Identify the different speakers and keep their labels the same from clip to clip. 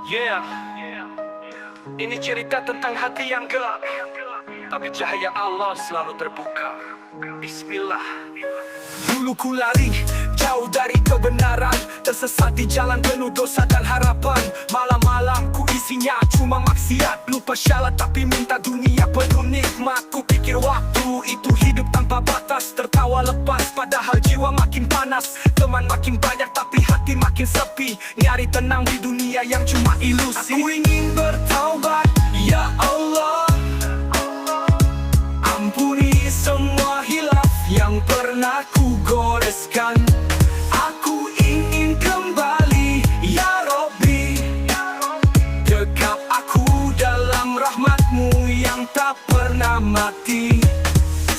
Speaker 1: Yeah, ini cerita tentang hati yang gelap, tapi cahaya Allah selalu terbuka. Bismillah. Dulu ku lari jauh dari kebenaran, tersesat di jalan penuh dosa dan harapan. Malam-malam ku isinya cuma maksiat, lupa syarat tapi minta dunia penuh nikmat. Ku pikir waktu itu hidup tanpa batas, tertawa lepas padahal jiwa makin panas. Teman makin banyak tapi hati makin sepi, nyari tenang di dunia yang cuma ilusi. Aku ingin bertaubat, ya Allah, ampuni semua hilaf yang pernah ku goreskan. Aku ingin kembali, ya Robbi, dekap aku dalam rahmatmu yang tak pernah mati.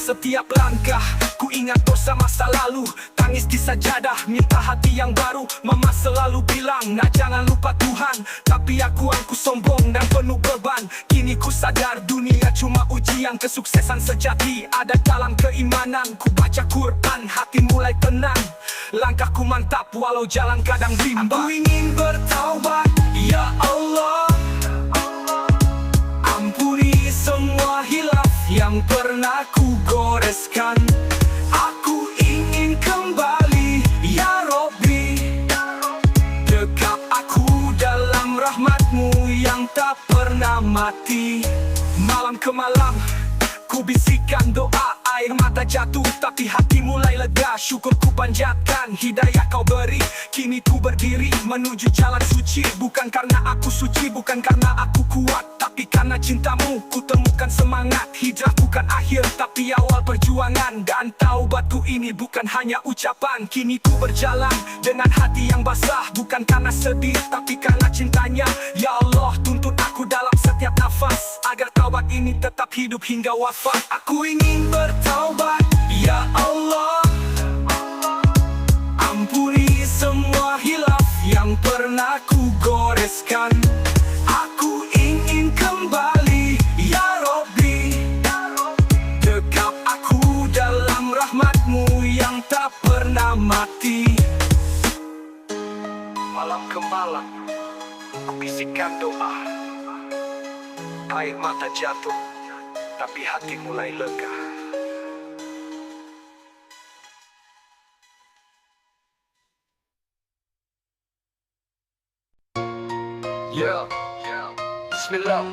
Speaker 1: Setiap langkah ku ingat dosa masa lalu, tangis di sajadah, minta hati yang baru. Mama selalu bilang, nak jangan lupa Tuhan, tapi aku sombong dan penuh beban. Kini ku sadar dunia cuma ujian, kesuksesan sejati ada dalam keimanan. Ku baca Quran, hati mulai tenang, langkahku mantap walau jalan kadang bimbang. Aku ingin bertaubat, ya Allah, ampuni semua hilaf yang pernah ku goreskan. Aku ingin kembali, ya Robbi, dekap aku dalam rahmatmu yang tak pernah mati. Malam ke malam ku bisikan doa, air mata jatuh tapi hati mulai lega. Syukur ku panjatkan, hidayah kau beri. Kini ku berdiri menuju jalan suci, bukan karena aku suci, bukan karena aku kuat, tapi karena cintamu ku temukan semangat. Hijrah bukan akhir tapi awal perjuangan, dan taubatku ini bukan hanya ucapan. Kini ku berjalan dengan hati yang basah, bukan karena sedih tapi karena cintanya. Ya Allah, tuntun aku dalam setiap nafas, agar taubat ini tetap hidup hingga wafat. Aku ingin bertaubat, ya Allah, ampuni semua hilaf yang pernah ku goreskan. Aku ingin kembali, ya Robbi, dekap aku dalam rahmatmu yang tak pernah mati. Malam ke malam ku bisikan doa, air mata jatuh tapi hati mulai lega. Ya, Bismillah.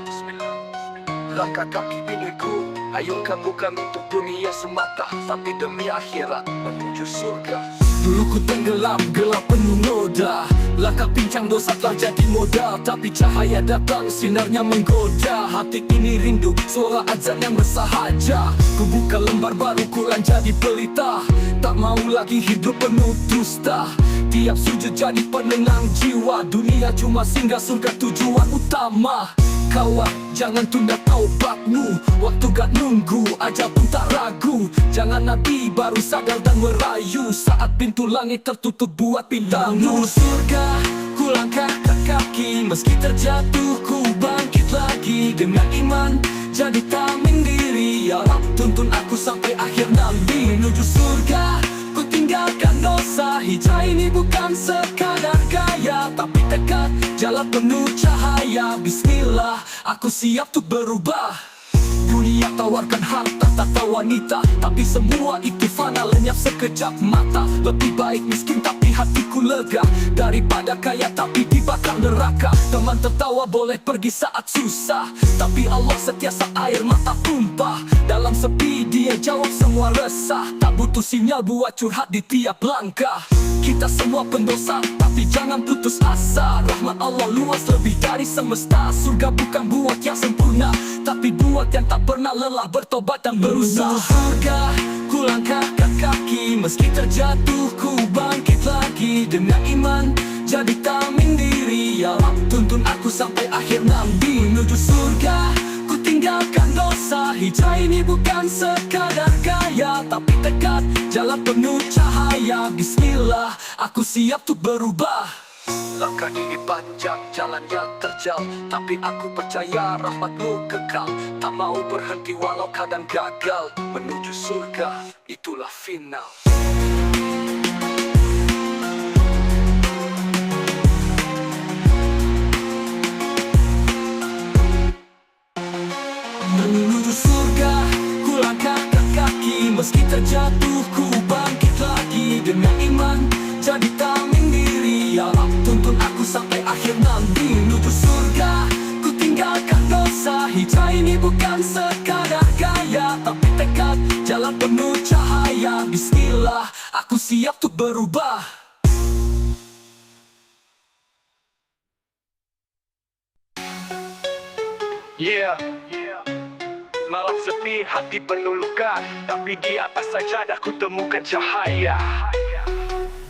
Speaker 1: Langkah kaki milikku, ayunkan bukan untuk dunia semata, tapi demi akhirat menuju surga. Dulu ku tenggelam, gelap penuh noda, langkah pincang dosa telah jadi modal. Tapi cahaya datang, sinarnya menggoda. Hati ini rindu, suara azan yang bersahaja. Ku buka lembar baru, Quran jadi pelita. Tak mau lagi hidup penuh dusta, tiap sujud jadi penenang jiwa. Dunia cuma singgah, surga tujuan utama. Kawan, jangan tunda taubatmu, waktu gak nunggu, ajal pun tak ragu. Jangan nabi baru sadar dan merayu, saat pintu langit tertutup buat bintang. Menuju surga, ku langkahkan kaki, meski terjatuh ku bangkit lagi. Dengan iman, jadi tameng diri, ya Rab, tuntun aku sampai akhir nanti. Menuju surga, ku tinggalkan dosa. Hijrah ini bukan sekadar gaya, tapi tekad, jalan penuh cahaya. Bismillah, aku siap untuk berubah. Dunia tawarkan harta, tata wanita, tapi semua itu fana, lenyap sekejap mata. Lebih baik miskin tapi hatiku lega, daripada kaya tapi dibakar neraka. Teman tertawa boleh pergi saat susah, tapi Allah setia saat air mata tumpah. Dalam sepi dia jawab semua resah, tak butuh sinyal buat curhat di tiap langkah. Kita semua pendosa, tapi jangan putus asa. Rahmat Allah luas lebih dari semesta. Surga bukan buat yang sempurna, tapi buat yang tak pernah lelah bertobat dan berusaha. Surga, ku langkahkan kaki, meski terjatuh ku bangkit lagi. Dengan iman, jadi tameng diri, ya Rab, tuntun aku sampai akhir nanti. Menuju surga, ku tinggalkan dosa. Hijrah ini bukan sekadar gaya, tapi tekad, jalan penuh cahaya. Bismillah, aku siap untuk berubah. Langkah ini panjang, jalannya terjal, tapi aku percaya rahmatmu kekal. Tak mau berhenti walau kadang gagal, menuju surga, itulah final. mataku sampai akhir nanti menuju surga. Ku tinggalkan dosa, hijrah ini bukan sekadar gaya, tapi tekad jalan penuh cahaya. Bismillah, aku siap untuk berubah. Yeah, malam sepi, hati penuh luka, tapi di atas sajadah ku temukan cahaya.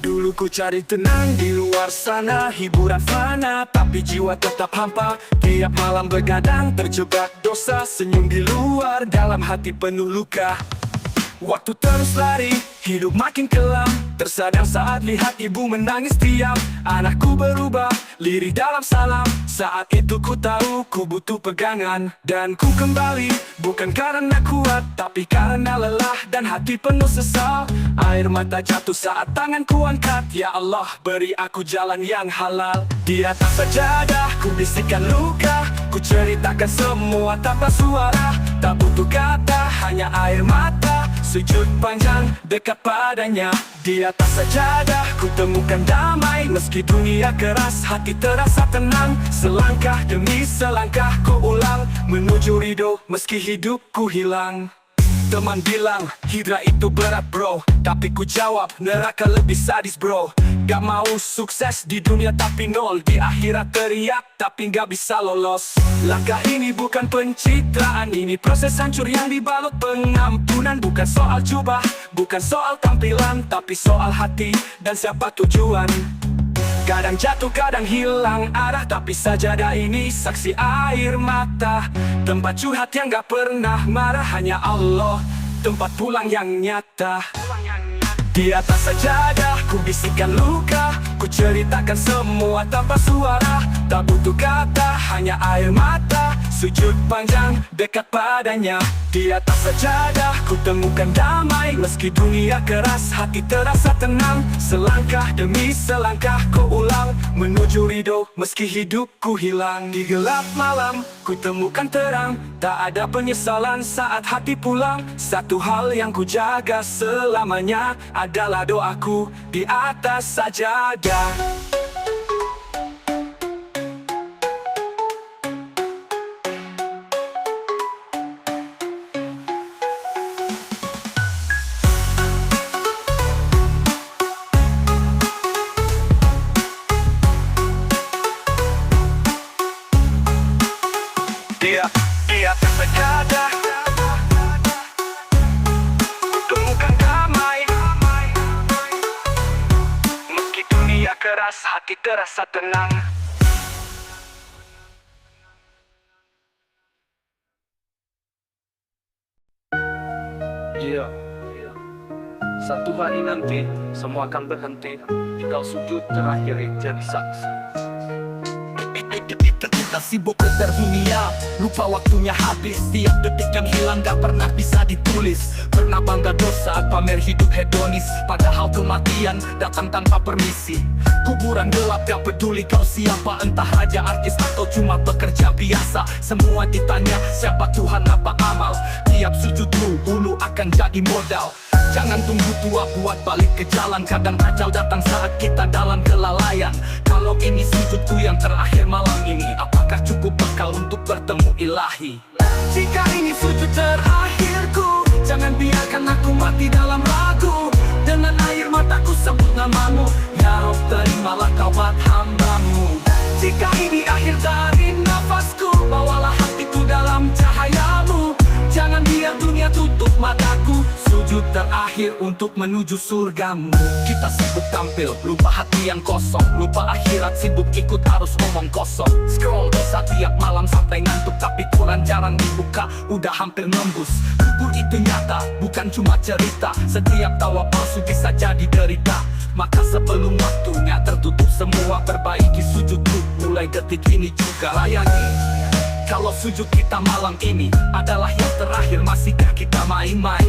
Speaker 1: Dulu ku cari tenang di luar sana, hiburan fana, tapi jiwa tetap hampa. Tiap malam begadang, terjebak dosa, senyum di luar, dalam hati penuh luka. Waktu terus lari, hidup makin kelam. Tersadar saat lihat ibu menangis diam. Anakku berubah, lirih dalam salam. Saat itu ku tahu ku butuh pegangan. Dan ku kembali, bukan karena kuat, tapi karena lelah dan hati penuh sesal. Air mata jatuh saat tangan ku angkat. Ya Allah, beri aku jalan yang halal. Di atas sajadah, ku bisikan luka. Ku ceritakan semua tanpa suara. Tak butuh kata, hanya air mata. Sujud panjang dekat padanya. Di atas sajadah ku temukan damai. Meski dunia keras, hati terasa tenang. Selangkah demi selangkah ku ulang, menuju ridho meski hidupku hilang. Teman bilang, hijrah itu berat bro, tapi ku jawab, neraka lebih sadis bro. Gak mau sukses di dunia tapi nol, di akhirat teriak tapi gak bisa lolos. Langkah ini bukan pencitraan, ini proses hancur yang dibalut pengampunan. Bukan soal jubah, bukan soal tampilan, tapi soal hati dan siapa tujuan. Kadang jatuh, kadang hilang arah, tapi sajadah ini saksi air mata. Tempat curhat yang gak pernah marah, hanya Allah, tempat pulang yang nyata. Di atas sajadah ku bisikan luka, ku ceritakan semua tanpa suara. Tak butuh kata, hanya air mata. Sujud panjang dekat padanya. Di atas sajadah ku temukan damai. Meski dunia keras, hati terasa tenang. Selangkah demi selangkah ku ulang, menuju ridho meski hidupku hilang. Di gelap malam ku temukan terang. Tak ada penyesalan saat hati pulang. Satu hal yang ku jaga selamanya adalah doaku di atas sajadah. Di atas sajadah temukan damai. Meski dunia keras, hati terasa tenang. Satu hari nanti semua akan berhenti. Tinggal sujud terakhir jadi saksi. Kita sibuk kejar dunia, lupa waktunya habis. Tiap detik yang hilang gak pernah bisa ditulis. Pernah bangga dosa, pamer hidup hedonis, padahal kematian datang tanpa permisi. Kuburan gelap, gak peduli kau siapa, entah raja, artis, atau cuma pekerja biasa. Semua ditanya siapa Tuhan, apa amal. Tiap sujudmu dulu akan jadi modal. Jangan tunggu tua buat balik ke jalan. Kadang ajal datang saat kita dalam kelalaian. Kalau ini sujudku yang terakhir malam ini, apakah cukup bekal untuk bertemu ilahi? Jika ini sujud terakhirku, jangan biarkan aku mati dalam ragu. Dengan air mataku sebut namamu, ya Rob, terimalah taubat hambamu. Jika ini akhir dari nafasku, bawalah hatiku dalam cahayamu. Jangan biar dunia tutup mataku. Sujud terakhir untuk menuju surgamu. Kita sibuk tampil, lupa hati yang kosong. Lupa akhirat, sibuk ikut arus omong kosong. Scroll dosa tiap malam sampai ngantuk, tapi Quran jarang dibuka, udah hampir nembus. Kubur itu nyata, bukan cuma cerita. Setiap tawa palsu bisa jadi derita. Maka sebelum waktunya tertutup semua, perbaiki sujudmu mulai detik ini juga. Layani kalau sujud kita malam ini adalah yang terakhir. Masihkah kita main-main,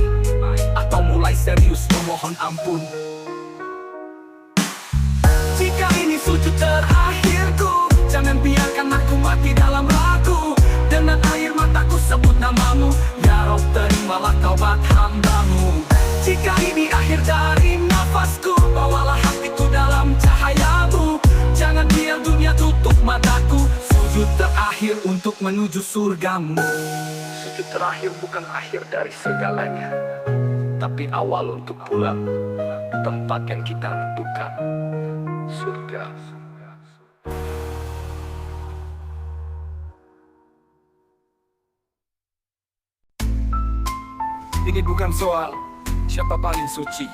Speaker 1: atau mulai serius memohon ampun? Jika ini sujud terakhirku, jangan biarkan aku mati dalam ragu. Dengan air mataku sebut namamu, ya Rob, terimalah taubat hambamu. Jika ini akhir dari nafasku, bawalah hatiku dalam cahayamu. Jangan biar terakhir untuk menuju surgamu. Sujud terakhir bukan akhir dari segalanya, tapi awal untuk pulang tempat yang kita rindukan, surga. Ini bukan soal siapa paling suci,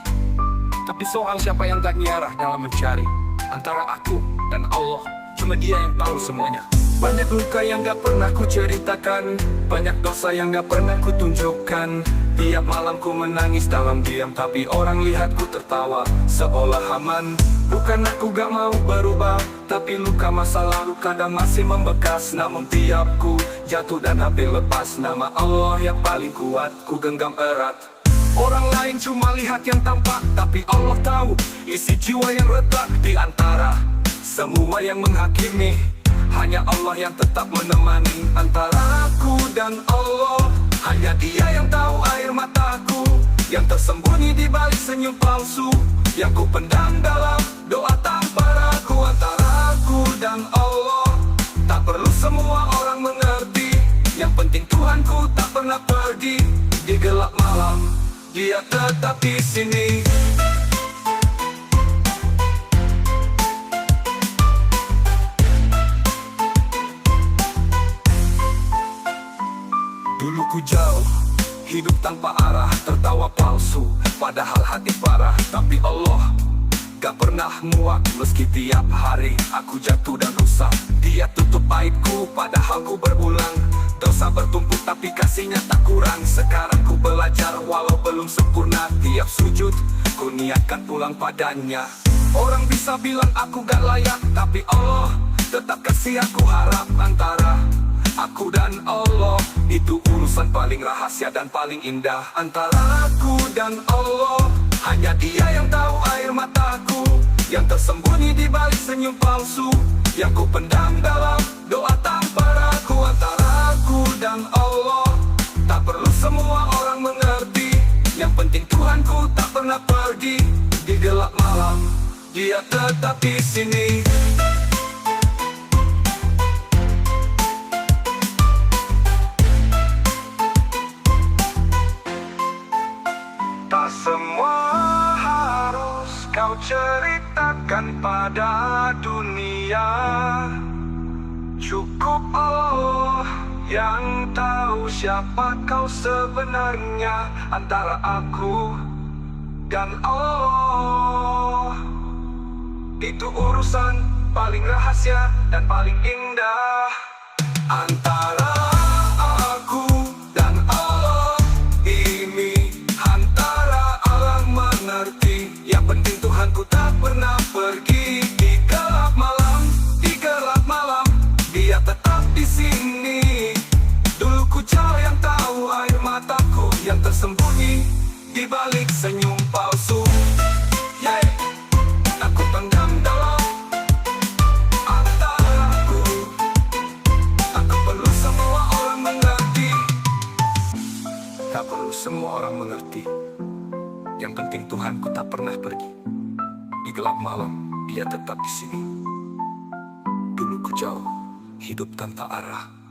Speaker 1: tapi soal siapa yang tak nyerah dalam mencari. Antara aku dan Allah, cuma Dia yang tahu semuanya. Banyak luka yang gak pernah ku ceritakan, banyak dosa yang gak pernah ku tunjukkan. Tiap malam ku menangis dalam diam, tapi orang lihat ku tertawa seolah aman. Bukan aku gak mau berubah, tapi luka masa lalu kadang masih membekas. Namun tiap ku jatuh dan hampir lepas, nama Allah yang paling kuat ku genggam erat. Orang lain cuma lihat yang tampak, tapi Allah tahu isi jiwa yang retak. Di antara semua yang menghakimi, hanya Allah yang tetap menemani. Antara aku dan Allah, hanya Dia yang tahu air mataku yang tersembunyi di balik senyum palsu yang ku pendam dalam doa tanpa ragu. Antara aku dan Allah, tak perlu semua orang mengerti. Yang penting Tuhanku tak pernah pergi. Di gelap malam, Dia tetap di sini. Dulu ku jauh, hidup tanpa arah, tertawa palsu, padahal hati parah. Tapi Allah gak pernah muak, meski tiap hari aku jatuh dan rusak. Dia tutup aibku, padahal ku berbulang. Dosa bertumpuk tapi kasihnya tak kurang. Sekarang ku belajar walau belum sempurna. Tiap sujud ku niatkan pulang padanya. Orang bisa bilang aku gak layak, tapi Allah tetap kasih aku harap. Antara aku dan Allah, itu urusan paling rahasia dan paling indah. Antara aku dan Allah, hanya Dia yang tahu air mataku yang tersembunyi di balik senyum palsu yang ku pendam dalam doa tanpa ragu. Antara aku dan Allah, tak perlu semua orang mengerti. Yang penting Tuhanku tak pernah pergi. Di gelap malam, Dia tetap di sini. Tak semua harus kau ceritakan pada dunia. Cukup Allah yang tahu siapa kau sebenarnya. Antara aku dan Allah, itu urusan paling rahasia dan paling indah. Antara aku dan Allah, ini antara alam mengerti. Yang penting Tuhanku tak pernah pergi. Di gelap malam, di gelap malam, Dia tetap di sini. Dulu ku jauh yang tahu air mataku yang tersembunyi di balik senyum palsu. Yeah. Aku pendam dalam antaraku. Aku perlu semua orang mengerti. Tak perlu semua orang mengerti. Yang penting Tuhanku tak pernah pergi. Di gelap malam, Dia tetap di sini. Dulu ku jauh, hidup tanpa arah.